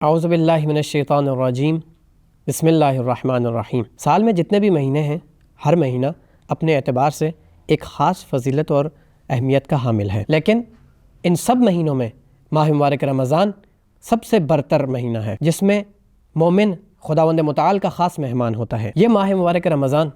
اعوذ باللہ من الشیطان الرجیم بسم اللہ الرحمن الرحیم۔ سال میں جتنے بھی مہینے ہیں، ہر مہینہ اپنے اعتبار سے ایک خاص فضیلت اور اہمیت کا حامل ہے، لیکن ان سب مہینوں میں ماہ مبارک رمضان سب سے برتر مہینہ ہے، جس میں مومن خداوند متعال کا خاص مہمان ہوتا ہے۔ یہ ماہ مبارک رمضان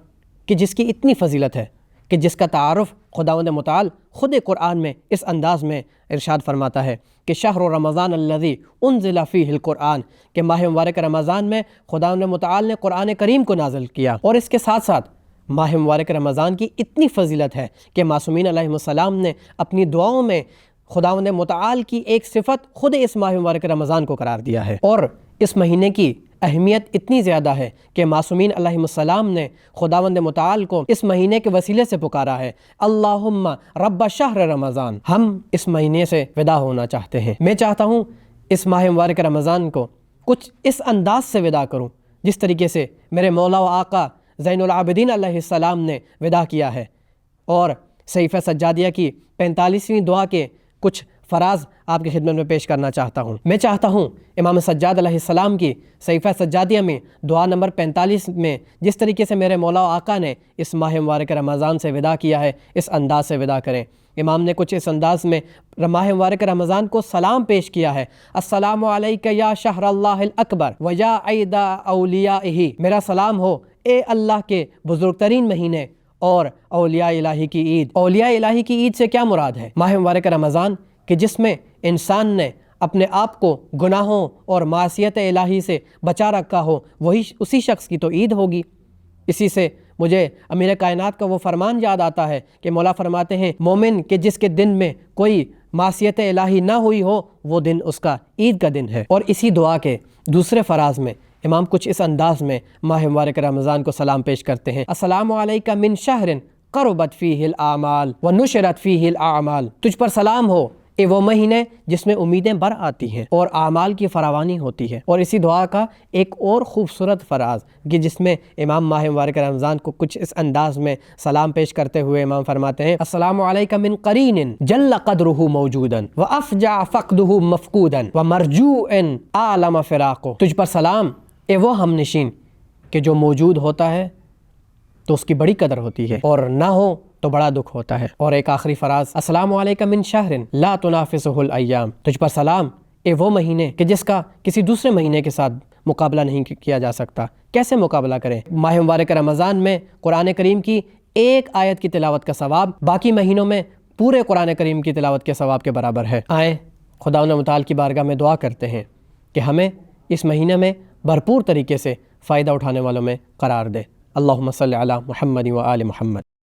کہ جس کی اتنی فضیلت ہے کہ جس کا تعارف خداوند متعال خود قرآن میں اس انداز میں ارشاد فرماتا ہے کہ شہر رمضان الذی انزل فیہ القرآن، کہ ماہ مبارک رمضان میں خداوند متعال نے قرآن کریم کو نازل کیا۔ اور اس کے ساتھ ساتھ ماہ مبارک رمضان کی اتنی فضیلت ہے کہ معصومین علیہ السلام نے اپنی دعاؤں میں خداوند متعال کی ایک صفت خود اس ماہ مبارک رمضان کو قرار دیا ہے۔ اور اس مہینے کی اہمیت اتنی زیادہ ہے کہ معصومین علیہ السلام نے خداوند متعال کو اس مہینے کے وسیلے سے پکارا ہے، اللہم رب شہر رمضان۔ ہم اس مہینے سے ودا ہونا چاہتے ہیں۔ میں چاہتا ہوں اس ماہ مبارک رمضان کو کچھ اس انداز سے ودا کروں جس طریقے سے میرے مولا و آقا زین العابدین علیہ السلام نے ودا کیا ہے، اور صحیفہ سجادیہ کی 45ویں دعا کے کچھ فراز آپ کی خدمت میں پیش کرنا چاہتا ہوں۔ میں چاہتا ہوں امام سجاد علیہ السلام کی صحیفہ سجادیہ میں دعا نمبر 45 میں جس طریقے سے میرے مولا و آقا نے اس ماہ مبارک رمضان سے ودا کیا ہے، اس انداز سے ودا کریں۔ امام نے کچھ اس انداز میں ماہ مبارک رمضان کو سلام پیش کیا ہے، السلام علیک یا شہر اللہ الاکبر و یا عید اولیائہ، میرا سلام ہو اے اللہ کے بزرگ ترین مہینے اور اولیاء الہی کی عید۔ اولیاء الہی کی عید سے کیا مراد ہے؟ ماہ مبارک رمضان کہ جس میں انسان نے اپنے آپ کو گناہوں اور معصیت الہی سے بچا رکھا ہو، وہی اسی شخص کی تو عید ہوگی۔ اسی سے مجھے امیر کائنات کا وہ فرمان یاد آتا ہے کہ مولا فرماتے ہیں، مومن کہ جس کے دن میں کوئی معصیت الہی نہ ہوئی ہو، وہ دن اس کا عید کا دن ہے۔ اور اسی دعا کے دوسرے فراز میں امام کچھ اس انداز میں ماہ مبارک رمضان کو سلام پیش کرتے ہیں، السلام علیک من شہر قربت فیہ الاعمال ونشرت فیہ الاعمال، تجھ پر سلام ہو اے وہ مہینے جس میں امیدیں بر آتی ہیں اور اعمال کی فراوانی ہوتی ہے۔ اور اسی دعا کا ایک اور خوبصورت فراز کہ جس میں امام ماہ مبارک رمضان کو کچھ اس انداز میں سلام پیش کرتے ہوئے امام فرماتے ہیں، السلام علیک من قرین جل قدرہ موجودا وافجع فقدہ مفقودا ومرجوع عالم فراقہ، تجھ پر سلام اے وہ ہم نشین کہ جو موجود ہوتا ہے تو اس کی بڑی قدر ہوتی ہے، اور نہ ہو تو بڑا دکھ ہوتا ہے۔ اور ایک آخری فراز، السلام علیک من شہر لا تنافسہ الایام، تجھ پر سلام اے وہ مہینے کہ جس کا کسی دوسرے مہینے کے ساتھ مقابلہ نہیں کیا جا سکتا۔ کیسے مقابلہ کریں؟ ماہ مبارک رمضان میں قرآن کریم کی ایک آیت کی تلاوت کا ثواب باقی مہینوں میں پورے قرآن کریم کی تلاوت کے ثواب کے برابر ہے۔ آئیں خداوند متعال کی بارگاہ میں دعا کرتے ہیں کہ ہمیں اس مہینے میں بھرپور طریقے سے فائدہ اٹھانے والوں میں قرار دے۔ اللہم صلی علی محمد و آل محمد۔